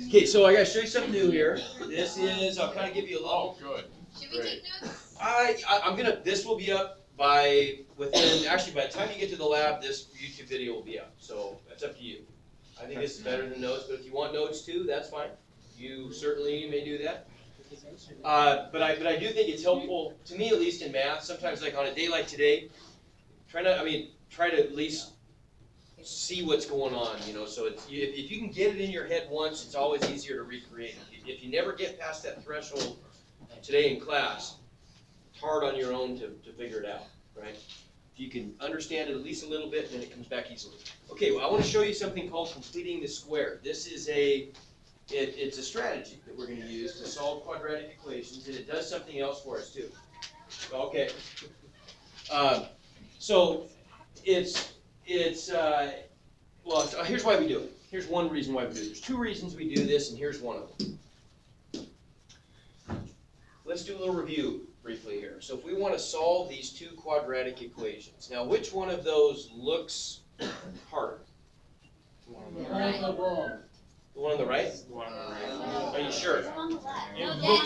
Okay, so I gotta show you something new here. This is, I'll kind of give you a little. Oh, good. Should we take notes? I'm gonna, this will be up actually by the time you get to the lab, this YouTube video will be up. So that's up to you. I think this is better than notes, but if you want notes too, that's fine. You certainly may do that. But I do think it's helpful, to me at least in math, sometimes like on a day like today, try to at least see what's going on, so if you can get it in your head once, it's always easier to recreate it. If you never get past that threshold today in class, it's hard on your own to figure it out, right? If you can understand it at least a little bit, then it comes back easily. Okay, well I want to show you something called completing the square. This is it's a strategy that we're going to use to solve quadratic equations, and it does something else for us too. Okay. So well, here's why we do it. Here's one reason why we do it. There's two reasons we do this, and here's one of them. Let's do a little review briefly here. So if we want to solve these two quadratic equations, now which one of those looks harder? The one on the right? The one on the right? The one on the right. Are you sure? No,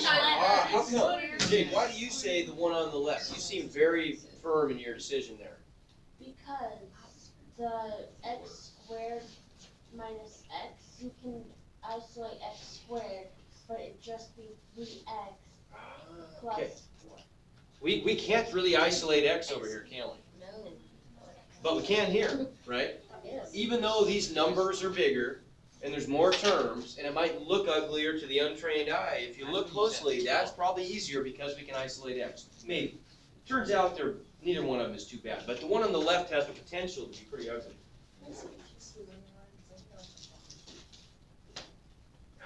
How come? Jake, why do you say the one on the left? You seem very firm in your decision there. Because the x squared minus x, you can isolate x squared, but it'd just be 3x plus Okay. 4. We can't really isolate x over here, can we? No. But we can here, right? Yes. Even though these numbers are bigger and there's more terms, and it might look uglier to the untrained eye, if you look closely, that's probably easier because we can isolate x. Maybe. Turns out neither one of them is too bad, but the one on the left has the potential to be pretty ugly.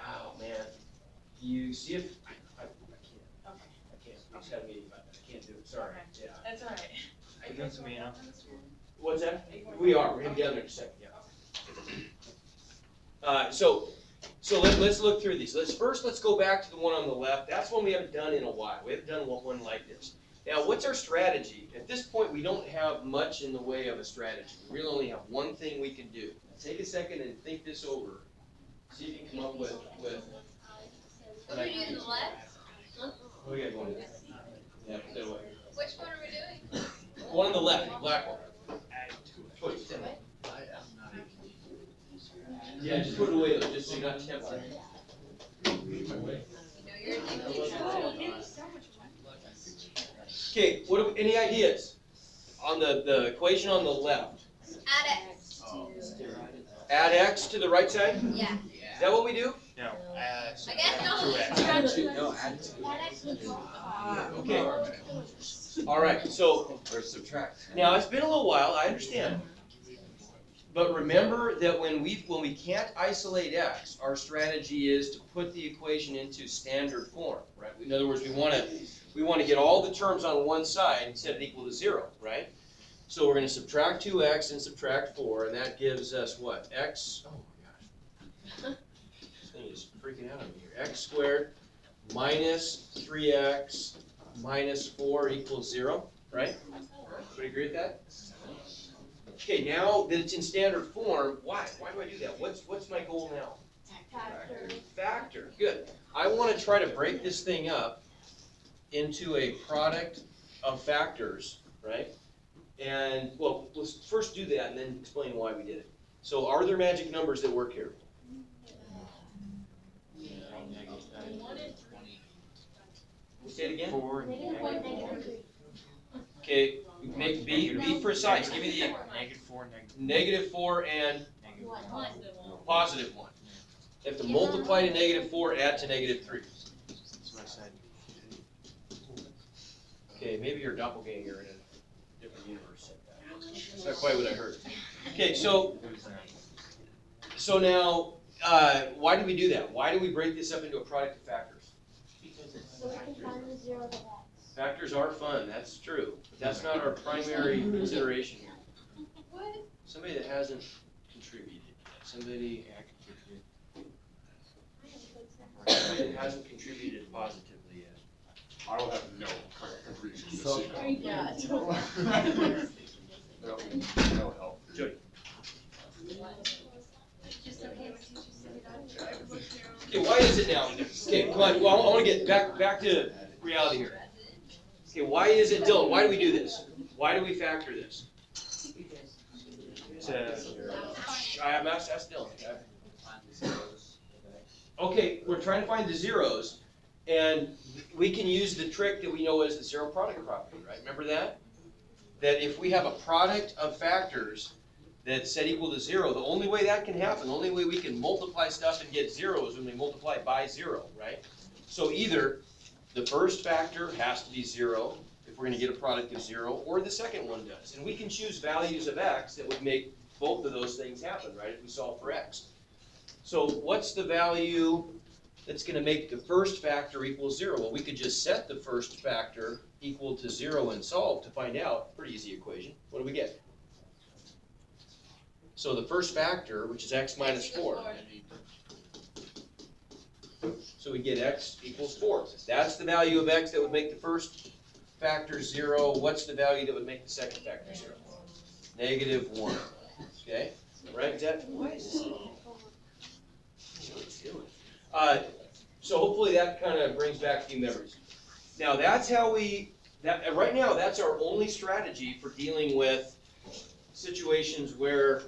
Oh man, you see if I can't. I just had a meeting about that. I can't do it. Sorry. Okay. Yeah. That's all right. Are you doing some now? What's that? We are. We're gonna be down there in a second. Yeah. So let's look through these. Let's go back to the one on the left. That's one we haven't done in a while. We haven't done one like this. Now, what's our strategy? At this point, we don't have much in the way of a strategy. We really only have one thing we can do. Take a second and think this over. See if you can come up with. What are we doing on the left? What do we got going? Yeah, put that away. Which one are we doing? One on the left, the black one. Choice. Yeah, just put it away though, just so you're not tempted. You know you're addicted. Okay, any ideas on the equation on the left? Add x. Add x to the right side? Yeah. Is that what we do? No. I guess no. No, add to. Okay. All right, so Or subtract. now it's been a little while, I understand. But remember that when we can't isolate x, our strategy is to put the equation into standard form, right? In other words, we want to get all the terms on one side and set it equal to 0, right? So we're going to subtract 2x and subtract 4, and that gives us what? X, oh my gosh. This thing is freaking out on me here. X squared minus 3x minus 4 equals 0, right? Everybody agree with that? Okay, now that it's in standard form, why? Why do I do that? What's my goal now? Factor. Good. I want to try to break this thing up into a product of factors, right? And, well, let's first do that and then explain why we did it. So are there magic numbers that work here? Say it again? 4. Okay, be precise. Give me the -4, -4 and One. positive 1. You have to multiply to -4, add to -3. That's what I said. Okay, maybe you're a doppelganger in a different universe. That's not quite what I heard. Okay, so now, why do we do that? Why do we break this up into a product of factors? So we can find the 0 of x. Factors are fun, that's true, but that's not our primary consideration here. What? Somebody that hasn't contributed yet. Somebody that hasn't contributed positively yet. I will have no contribution this evening. Yeah. No help. Jody. Just okay with Okay, why is it now? Okay, come on, well, I wanna get back to reality here. Okay, why is it, Dylan, why do we do this? Why do we factor this? I'm asked Dylan. Okay, we're trying to find the zeros, and we can use the trick that we know as the zero product property, right? Remember that? That if we have a product of factors that's set equal to zero, the only way that can happen, the only way we can multiply stuff and get zero is when we multiply by zero, right? So either the first factor has to be zero, if we're gonna get a product of zero, or the second one does. And we can choose values of x that would make both of those things happen, right, if we solve for x. So what's the value that's gonna make the first factor equal zero? Well, we could just set the first factor equal to zero and solve to find out. Pretty easy equation. What do we get? So the first factor, which is x minus 4. So we get x equals 4. That's the value of x that would make the first factor 0. What's the value that would make the second factor 0? Negative 1. Okay? Right? Is that, why is this? What is it doing? So hopefully that kind of brings back a few memories. Now that's how right now that's our only strategy for dealing with situations where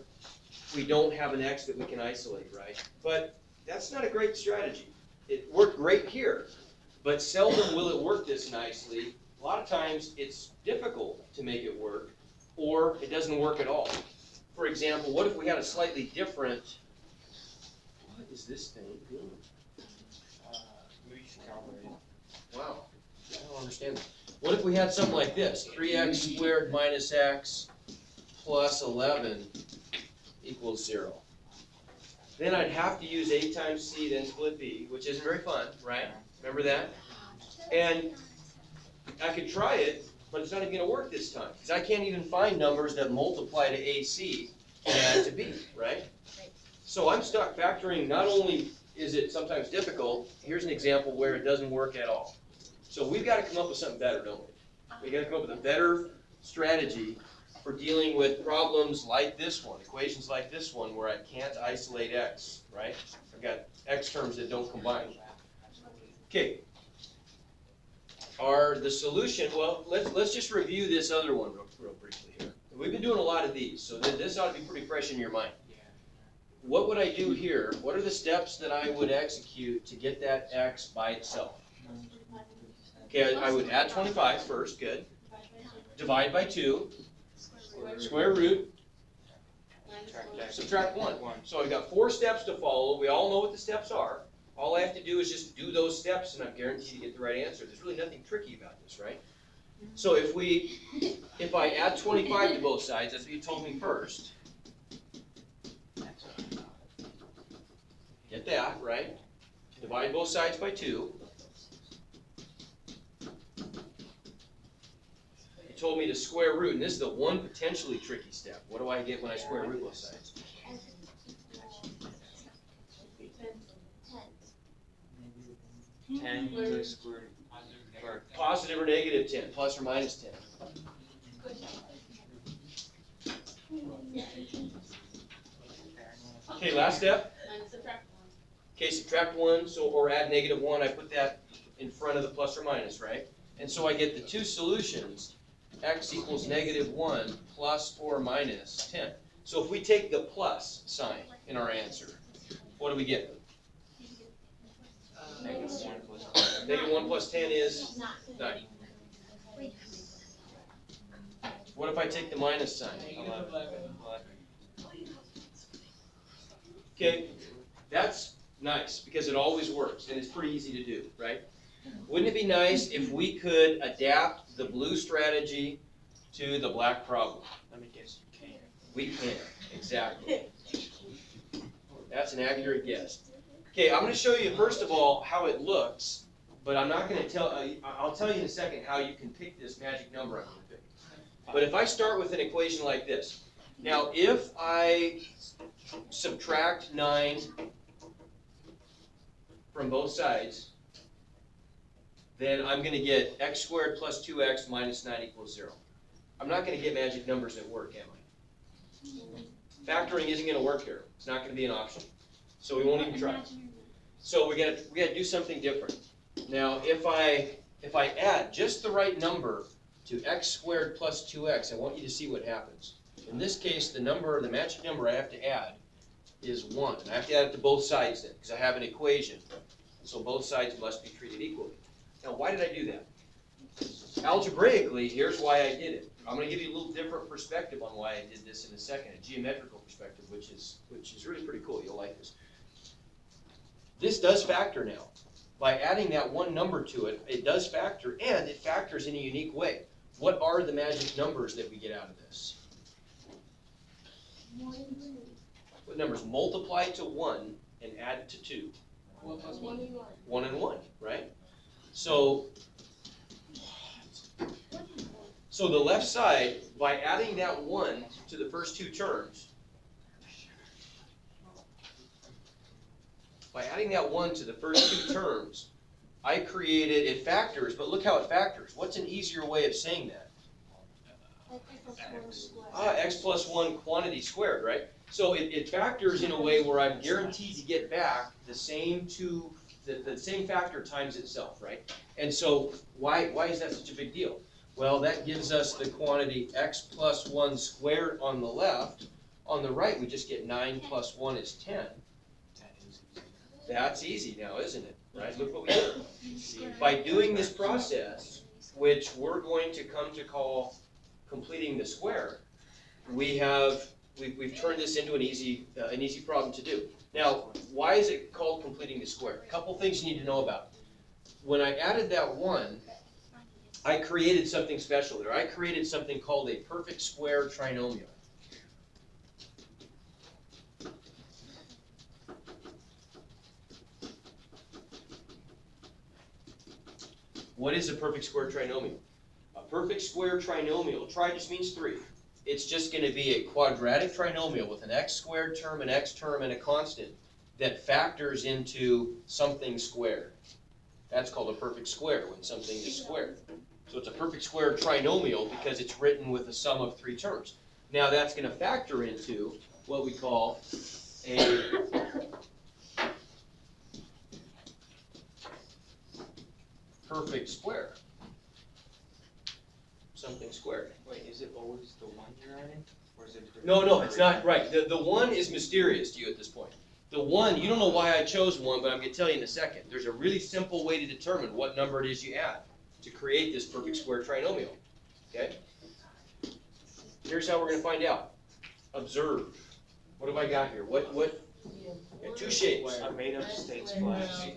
we don't have an x that we can isolate, right? But that's not a great strategy. It worked great here, but seldom will it work this nicely. A lot of times it's difficult to make it work, or it doesn't work at all. For example, what if we had a slightly different, what is this thing doing? Wow, I don't understand that. What if we had something like this, 3x squared minus x plus 11 equals 0. Then I'd have to use a times c, then split b, which isn't very fun, right? Remember that? And I could try it, but it's not even going to work this time, because I can't even find numbers that multiply to ac and add to b, right? So I'm stuck factoring. Not only is it sometimes difficult, here's an example where it doesn't work at all. So we've got to come up with something better, don't we? We've got to come up with a better strategy for dealing with problems like this one, equations like this one, where I can't isolate x, right? I've got x terms that don't combine. Okay. The solution, well, let's just review this other one real briefly here. We've been doing a lot of these, so this ought to be pretty fresh in your mind. What would I do here? What are the steps that I would execute to get that x by itself? Okay, I would add 25 first, good. Divide by 2, square root, subtract 1. So I've got 4 steps to follow. We all know what the steps are. All I have to do is just do those steps, and I'm guaranteed to get the right answer. There's really nothing tricky about this, right? So if I add 25 to both sides, that's what you told me first. Get that, right? Divide both sides by 2. You told me to square root, and this is the one potentially tricky step. What do I get when I square root both sides? 10 to the square root. Positive or negative 10, plus or minus 10. Okay, last step. Okay, subtract 1, or add negative 1. I put that in front of the plus or minus, right? And so I get the two solutions, x equals negative 1 plus or minus 10. So if we take the plus sign in our answer, what do we get? Negative 1 plus 10 is 9. What if I take the minus sign? 11. Okay, that's nice because it always works and it's pretty easy to do, right? Wouldn't it be nice if we could adapt the blue strategy to the black problem? Let me guess, you can. We can, exactly. That's an accurate guess. Okay, I'm going to show you first of all how it looks, but I'm not going to I'll tell you in a second how you can pick this magic number I'm going to pick. But if I start with an equation like this, now if I subtract 9 from both sides, then I'm going to get x squared plus 2x minus 9 equals 0. I'm not going to get magic numbers that work, am I? Factoring isn't going to work here. It's not going to be an option. So we won't even try. So we gotta do something different. Now, if I add just the right number to x squared plus 2x, I want you to see what happens. In this case, the magic number I have to add is 1. And I have to add it to both sides then, because I have an equation. So both sides must be treated equally. Now, why did I do that? Algebraically, here's why I did it. I'm going to give you a little different perspective on why I did this in a second, a geometrical perspective, which is really pretty cool. You'll like this. This does factor now. By adding that one number to it, it does factor, and it factors in a unique way. What are the magic numbers that we get out of this? What numbers? Multiply to 1 and add to 2. 1 plus 1 1. and 1. 1 and 1, right? So the left side, by adding that 1 to the first two terms, I created, it factors, but look how it factors. What's an easier way of saying that? X plus 1 quantity squared, right? So it factors in a way where I'm guaranteed to get back the same the same factor times itself, right? And so why is that such a big deal? Well, that gives us the quantity x plus 1 squared on the left. On the right, we just get 9 plus 1 is 10. That's easy now, isn't it? Right? Look what we did. By doing this process, which we're going to come to call completing the square, we've turned this into an easy problem to do. Now, why is it called completing the square? A couple things you need to know about. When I added that 1, I created something special there. I created something called a perfect square trinomial. What is a perfect square trinomial? A perfect square trinomial, tri just means 3. It's just going to be a quadratic trinomial with an x squared term, an x term, and a constant that factors into something squared. That's called a perfect square when something is squared. So it's a perfect square trinomial because it's written with a sum of 3 terms. Now that's going to factor into what we call a perfect square. Something squared. Wait, is it always the 1 you're adding? Or is it? No, it's not right. The 1 is mysterious to you at this point. The 1, you don't know why I chose 1, but I'm going to tell you in a second. There's a really simple way to determine what number it is you add to create this perfect square trinomial. Okay? Here's how we're going to find out. Observe. What have I got here? What? Got 2 shapes. I made up states flash.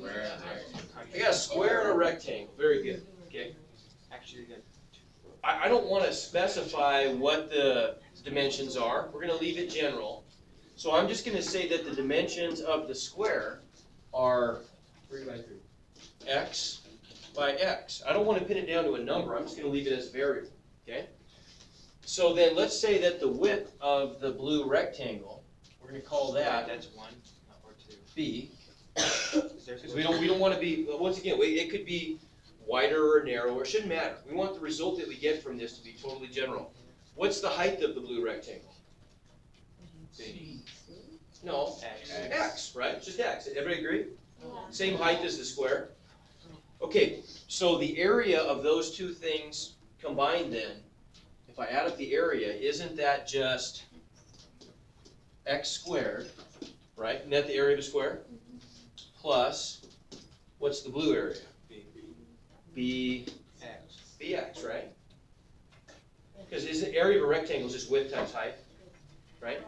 I got a square and a rectangle. Very good. Okay. Actually, you got I don't want to specify what the dimensions are. We're going to leave it general. So I'm just going to say that the dimensions of the square are 3 by 3. X by x. I don't want to pin it down to a number. I'm just going to leave it as a variable. Okay? So then let's say that the width of the blue rectangle, we're going to call that that's 1 or 2. B. Because Because we don't want to be, once again, it could be wider or narrower. It shouldn't matter. We want the result that we get from this to be totally general. What's the height of the blue rectangle? B. No, X. x, right? Just x. Everybody agree? Yeah. Same height as the square? Okay, so the area of those two things combined then, if I add up the area, isn't that just x squared, right? Isn't that the area of a square? Plus, what's the blue area? B. Bx, right? Because isn't area of a rectangle just width times height, right?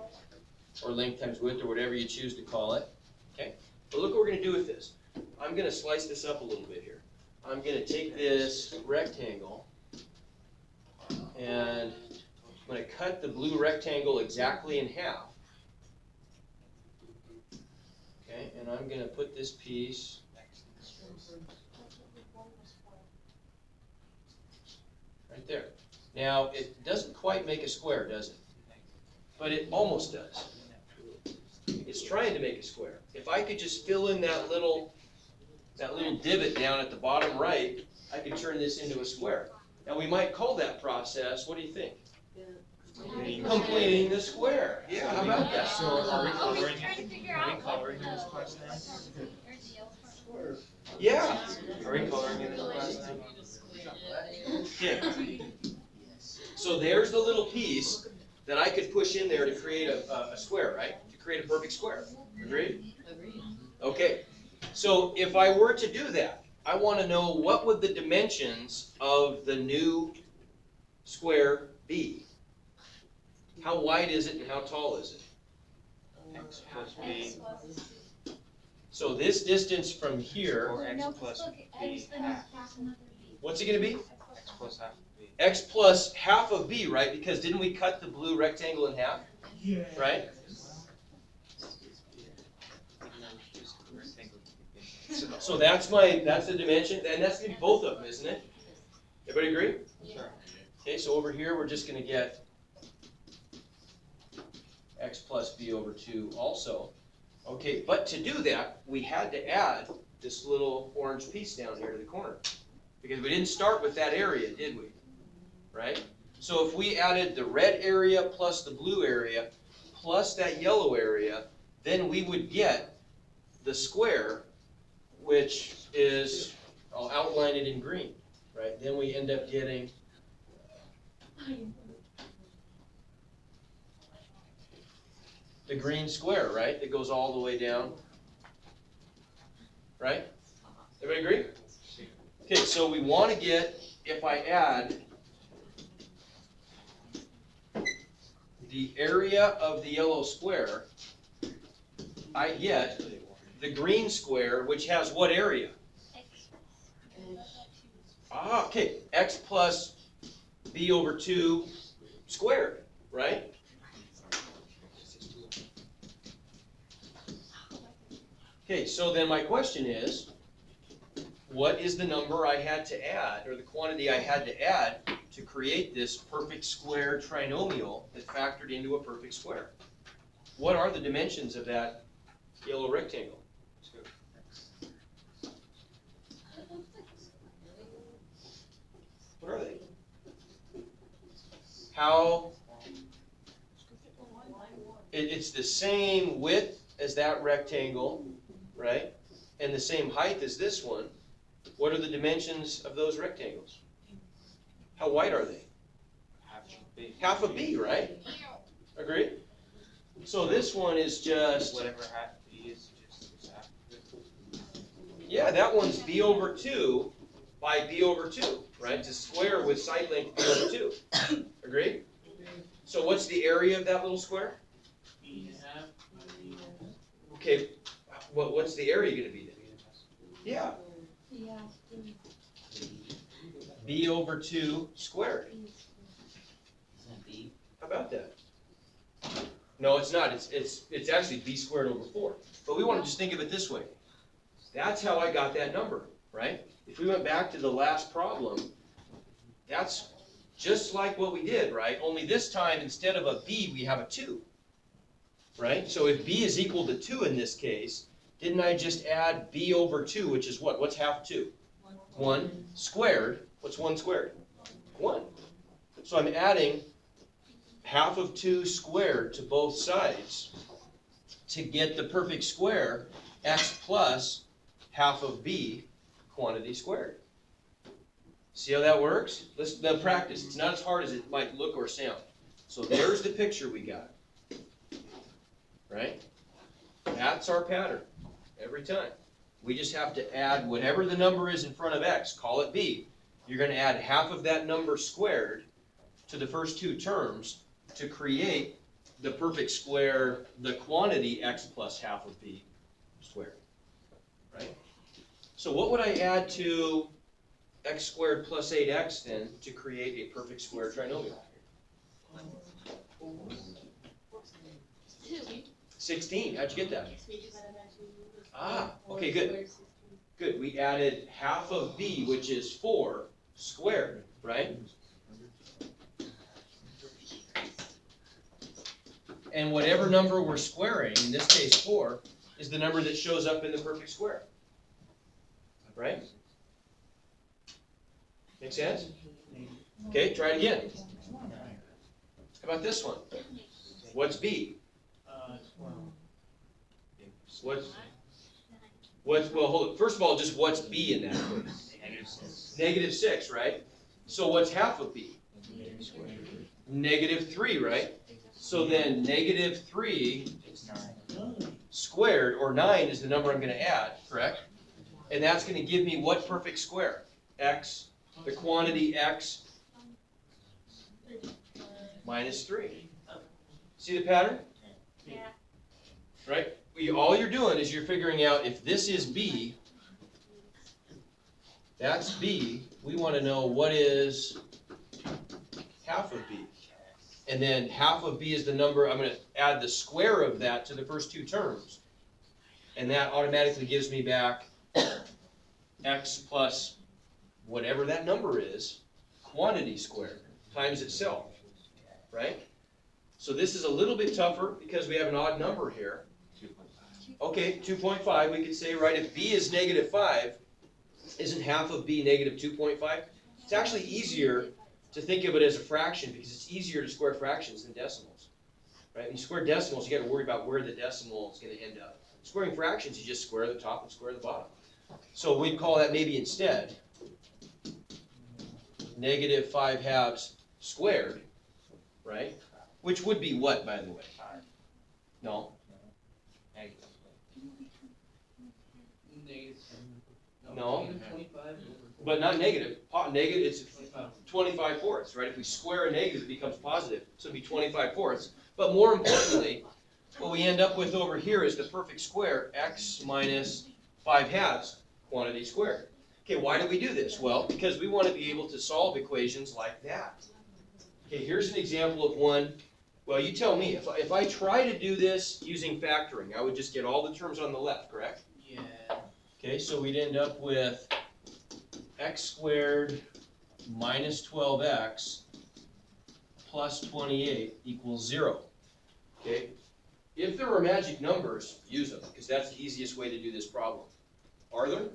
Or length times width, or whatever you choose to call it. Okay? But look what we're going to do with this. I'm going to slice this up a little bit here. I'm going to take this rectangle, and I'm going to cut the blue rectangle exactly in half. Okay? And I'm going to put this piece right there. Now, it doesn't quite make a square, does it? But it almost does. It's trying to make a square. If I could just fill in that little divot down at the bottom right, I could turn this into a square. Now, we might call that process, what do you think? completing the square. Yeah, how about that? So are we I was coloring trying to it? figure Are we out coloring what this the- class now? where's the yellow part? Yeah. Are we coloring in this class now? Okay. So there's the little piece that I could push in there to create a square, right? To create a perfect square. Agreed? Okay. So if I were to do that, I want to know what would the dimensions of the new square be? How wide is it and how tall is it? X plus B, So this distance from here, or X No, plus look, B X then half. half another B. what's it gonna be? X plus half of B. X plus half of B, right? Because didn't we cut the blue rectangle in half? Right? So that's the dimension, and that's gonna be both of them, isn't it? Everybody agree? Sure. Okay, so over here, we're just gonna get X plus B over 2 also. Okay, but to do that, we had to add this little orange piece down here to the corner. Because we didn't start with that area, did we? Right? So if we added the red area plus the blue area plus that yellow area, then we would get the square, which is, I'll outline it in green, right? Then we end up getting the green square, right? That goes all the way down. Right? Everybody agree? Okay, so we want to get, if I add the area of the yellow square, I get the green square, which has what area? Ah, okay, X plus B over 2 squared, right? Okay, so then my question is, what is the number I had to add, or the quantity I had to add to create this perfect square trinomial that factored into a perfect square? What are the dimensions of that yellow rectangle? What are they? How? It's the same width as that rectangle, right? And the same height as this one. What are the dimensions of those rectangles? How wide are they? Half of B. Half of B, right? Agreed? So this one is just, Whatever half B is, just half of it. yeah, that one's B over 2 by B over 2, right? It's a square with side length B over 2. Agreed? So what's the area of that little square? Okay, what's the area going to be then? Yeah. B over 2 squared. How about that? No, it's not. It's actually B squared over 4. But we want to just think of it this way. That's how I got that number, right? If we went back to the last problem, that's just like what we did, right? Only this time, instead of a B, we have a 2. Right? So if B is equal to 2 in this case, didn't I just add B over 2, which is what? What's half of 2? 1 squared. What's 1 squared? 1. So I'm adding half of 2 squared to both sides to get the perfect square, x plus half of B quantity squared. See how that works? Let's now practice. It's not as hard as it might look or sound. So there's the picture we got. Right? That's our pattern every time. We just have to add whatever the number is in front of x, call it b. You're going to add half of that number squared to the first 2 terms to create the perfect square, the quantity x plus half of b squared. Right? So what would I add to x squared plus 8x then to create a perfect square trinomial? 16. How'd you get that? Ah, okay, good. Good. We added half of b, which is 4, squared, right? And whatever number we're squaring, in this case 4, is the number that shows up in the perfect square. Right? Make sense? Okay, try it again. How about this one? What's b? What's, well, hold it. First of all, just what's b in that equation? -6, right? So what's half of b? -3, right? So then -3 squared, or 9 is the number I'm going to add, correct? And that's going to give me what perfect square? X, the quantity x minus 3. See the pattern? Yeah. Right? All you're doing is you're figuring out if this is b, that's b, we want to know what is half of b. And then half of b is the number, I'm going to add the square of that to the first two terms. And that automatically gives me back x plus whatever that number is, quantity squared, times itself, right? So this is a little bit tougher because we have an odd number here. Okay, 2.5, we could say, right, if b is -5, isn't half of b -2.5? It's actually easier to think of it as a fraction because it's easier to square fractions than decimals, right? When you square decimals, you got to worry about where the decimal is going to end up. Squaring fractions, you just square the top and square the bottom. So we'd call that maybe instead -5/2 squared, right? Which would be what, by the way? No. No. But not negative. Negative, it's 25/4, right? If we square a negative, it becomes positive. So it'd be 25/4. But more importantly, what we end up with over here is the perfect square, x minus 5/2, quantity squared. Okay, why do we do this? Well, because we want to be able to solve equations like that. Okay, here's an example of one. Well, you tell me. If I try to do this using factoring, I would just get all the terms on the left, correct? Yeah. Okay, so we'd end up with x squared minus 12x plus 28 equals 0. Okay? If there are magic numbers, use them, because that's the easiest way to do this problem. Are there?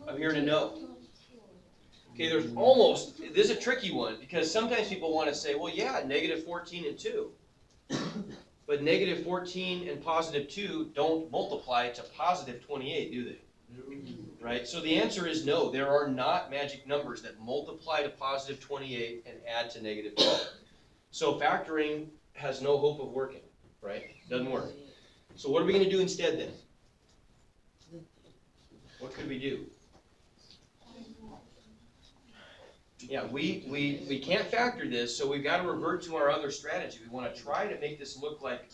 I'm here to know. Okay, there's almost, this is a tricky one, because sometimes people want to say, well, yeah, -14 and 2. But -14 and +2 don't multiply to +28, do they? Right? So the answer is no. There are not magic numbers that multiply to +28 and add to -12. So factoring has no hope of working, right? Doesn't work. So what are we going to do instead then? What could we do? Yeah, we can't factor this, so we've got to revert to our other strategy. We want to try to make this look like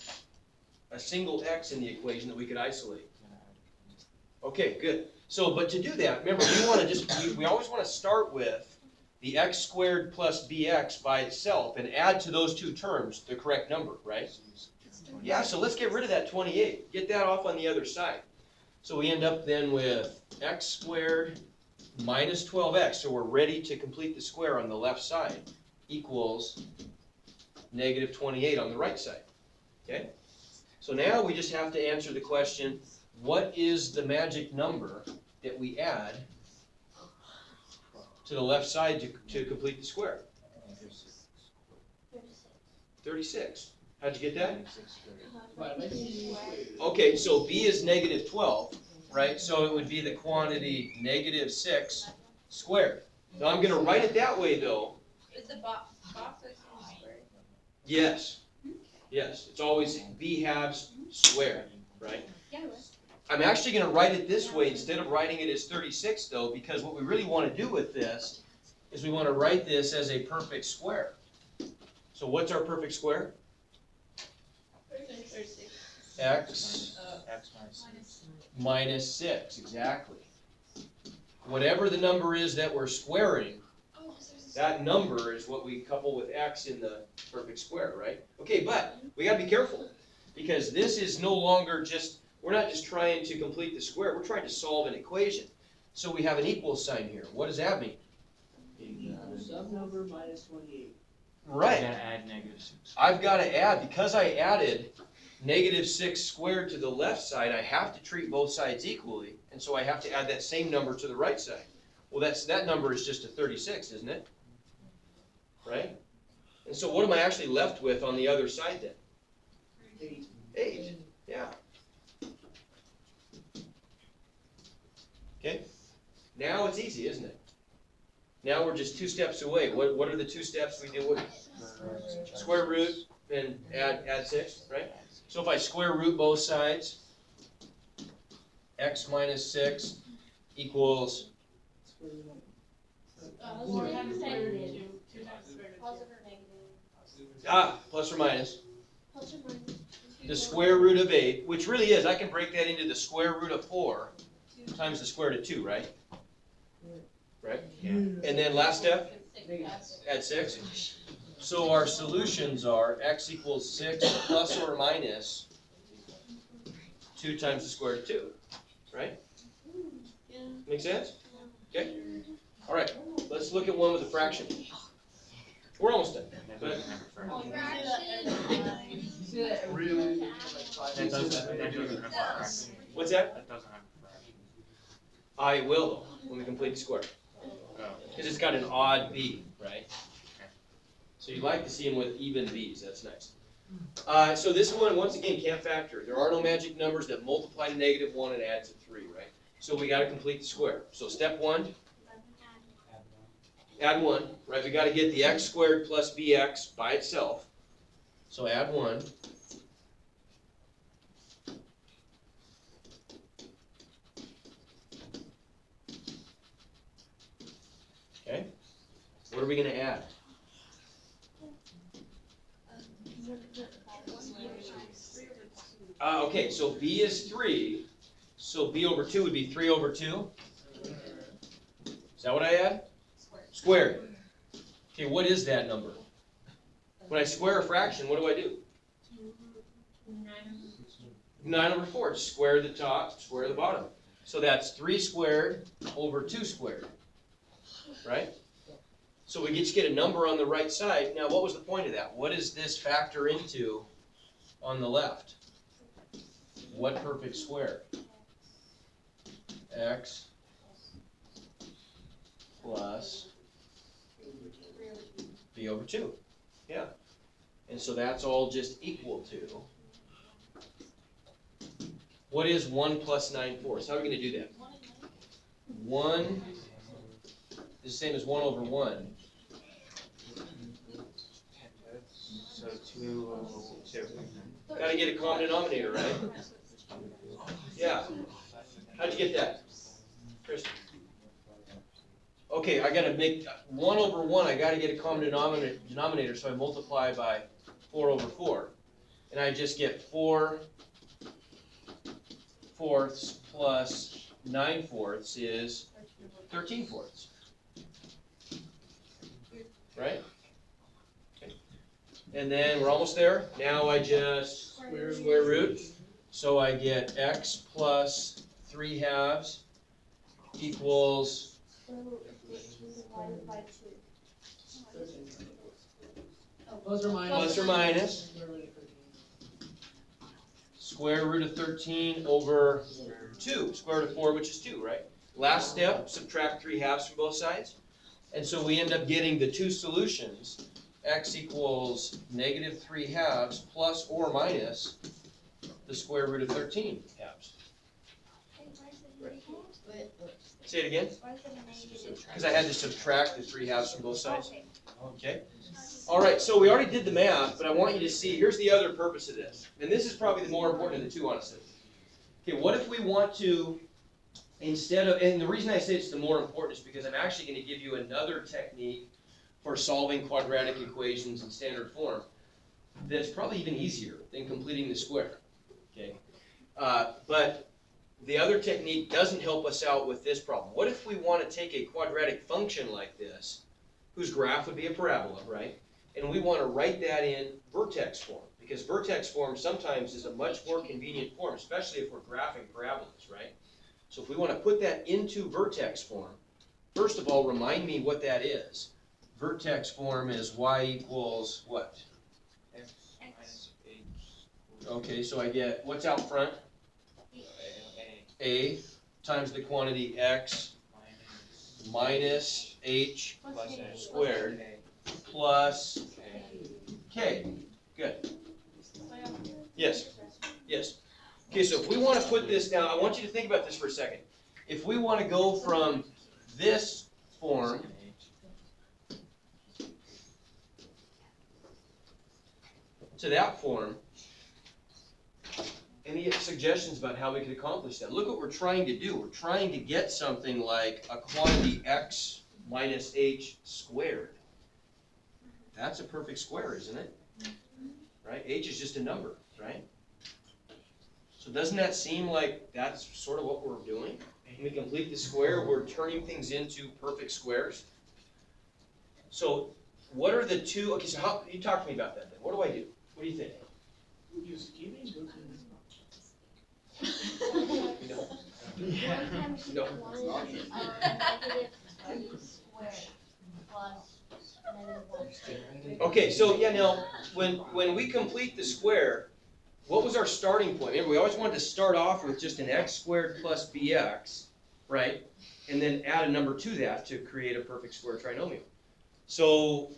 a single x in the equation that we could isolate. Okay, good. So, but to do that, remember, we want to we always want to start with the x squared plus bx by itself and add to those two terms the correct number, right? Yeah, so let's get rid of that 28. Get that off on the other side. So we end up then with x squared minus 12x, so we're ready to complete the square on the left side, equals -28 on the right side, okay? So now we just have to answer the question, what is the magic number that we add to the left side to complete the square? 36. How'd you get that? Okay, so b is -12. Right, so it would be the quantity -6 squared. Now I'm going to write it that way though. Is the box squared? Yes, yes, it's always b/2 squared, right? Yeah. I'm actually going to write it this way instead of writing it as 36 though, because what we really want to do with this is we want to write this as a perfect square. So what's our perfect square? X minus 6, exactly. Whatever the number is that we're squaring, that number is what we couple with x in the perfect square, right? Okay, but we gotta be careful, because this is no longer just, we're not just trying to complete the square, we're trying to solve an equation. So we have an equal sign here. What does that mean? Some number minus 28. Right. Gotta add -6. I've got to add, because I added -6 squared to the left side, I have to treat both sides equally, and so I have to add that same number to the right side. Well, that number is just a 36, isn't it? Right? And so what am I actually left with on the other side then? 8, yeah. Okay, now it's easy, isn't it? Now we're just 2 steps away. What are the 2 steps we do? What? Square root and add 6, right? So if I square root both sides, x minus 6 equals, Positive or negative. plus or minus, Plus or minus. the square root of 8, which really is, I can break that into the square root of 4 times the square root of 2, right? Right? And then last step, add 6. So our solutions are x equals 6 plus or minus 2 times the square root of 2, right? Make sense? Okay? All right, let's look at one with a fraction. We're almost done. But Really? That doesn't have a fraction. what's that? That doesn't have a fraction. I will though, when we complete the square. Oh. Because it's got an odd b, right? So you like to see them with even b's, that's nice. So this one, once again, can't factor. There are no magic numbers that multiply to -1 and add to 3, right? So we gotta complete the square. So step 1, add 1, right? We gotta get the x squared plus bx by itself. So add 1. Okay? What are we gonna add? Okay, so b is 3, so b over 2 would be 3 over 2. Is that what I add? Squared. Okay, what is that number? When I square a fraction, what do I do? 9 over 4, square the top, square the bottom. So that's 3 squared over 2 squared, right? So we just get a number on the right side. Now, what was the point of that? What does this factor into on the left? What perfect square? X plus b over 2. Yeah. And so that's all just equal to. What is 1 plus 9/4? How are we going to do that? 1 is the same as 1 over 1. So 2 over 2. Got to get a common denominator, right? Yeah. How'd you get that, Chris? Okay, I got to make 1 over 1. I got to get a common denominator, so I multiply by 4 over 4. And I just get 4 fourths plus 9 fourths is 13 fourths. Right? Okay. And then we're almost there. Now I just square root. So I get x plus 3/2 equals Divided by 2. Plus or minus. plus or minus square root of 13 over 2, square root of 4, which is 2, right? Last step, subtract 3/2 from both sides. And so we end up getting the two solutions, x equals -3/2 plus or minus the square root of 13 halves. Say it again? Because I had to subtract the 3/2 from both sides. Okay. All right, so we already did the math, but I want you to see, here's the other purpose of this. And this is probably the more important of the two, honestly. Okay, what if we want to, instead of, and the reason I say it's the more important is because I'm actually going to give you another technique for solving quadratic equations in standard form that's probably even easier than completing the square. Okay, but the other technique doesn't help us out with this problem. What if we want to take a quadratic function like this, whose graph would be a parabola, right? And we want to write that in vertex form, because vertex form sometimes is a much more convenient form, especially if we're graphing parabolas, right? So if we want to put that into vertex form, first of all, remind me what that is. Vertex form is y equals what? X minus h. Okay, so I get, what's out front? A A times the quantity x minus h squared plus k. Good. Yes. Yes. Okay, so if we want to put this now, I want you to think about this for a second. If we want to go from this form to that form, any suggestions about how we could accomplish that? Look what we're trying to do. We're trying to get something like a quantity x minus h squared. That's a perfect square, isn't it? Right? H is just a number, right? So doesn't that seem like that's sort of what we're doing? When we complete the square, we're turning things into perfect squares. So what are the two, okay, so how, you talk to me about that then. What do I do? What do you think? No. One times No. quantity negative 3 squared plus negative 1. Okay, so yeah, now, when we complete the square, what was our starting point? Remember, we always wanted to start off with just an x squared plus bx, right? And then add a number to that to create a perfect square trinomial. So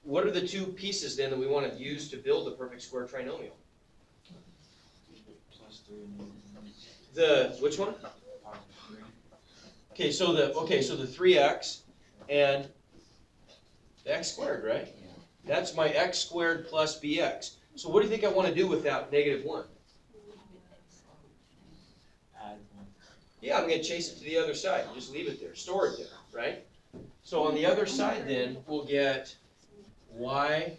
what are the two pieces then that we want to use to build the perfect square trinomial? The, which one? Okay, so the 3x and the x squared, right? That's my x squared plus bx. So what do you think I want to do with that negative 1? Yeah, I'm going to chase it to the other side. Just leave it there. Store it there, right? So on the other side then, we'll get y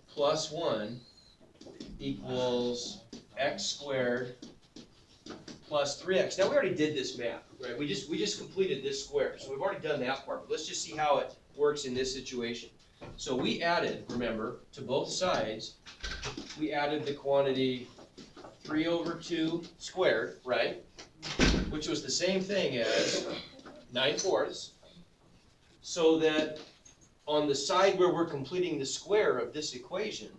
plus 1 equals x squared plus 3x. Now we already did this math, right? We just completed this square. So we've already done that part. But let's just see how it works in this situation. So we added, remember, to both sides, we added the quantity 3 over 2 squared, right? Which was the same thing as 9/4. So that on the side where we're completing the square of this equation,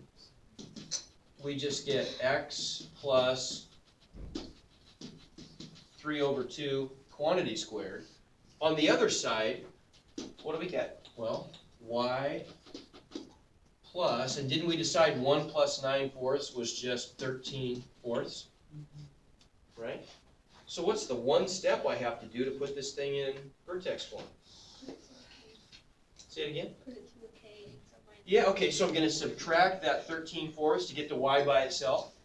we just get x plus 3 over 2 quantity squared. On the other side, what do we get? Well, y plus, and didn't we decide 1 plus 9/4 was just 13/4? Right? So what's the one step I have to do to put this thing in vertex form? Say it again? Put it to the K. Yeah, okay, so I'm going to subtract that 13/4 to get to y by itself.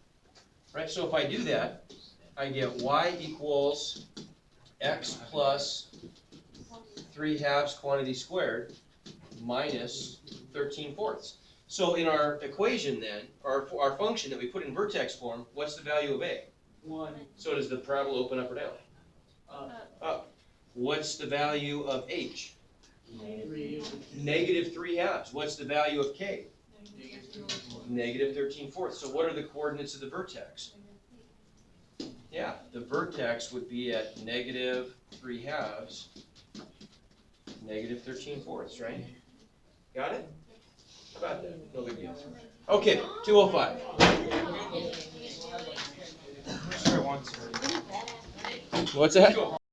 Right, so if I do that, I get y equals x plus 3/2 quantity squared minus 13/4. So in our equation then, our function that we put in vertex form, what's the value of a? 1. So does the parabola open up or down? Up. What's the value of h? 3. Negative 3/2. What's the value of k? Negative 13/4. So what are the coordinates of the vertex? Yeah, the vertex would be at negative 3/2, negative 13/4, right? Got it? How about that? No big deal. Okay, 205. What's that?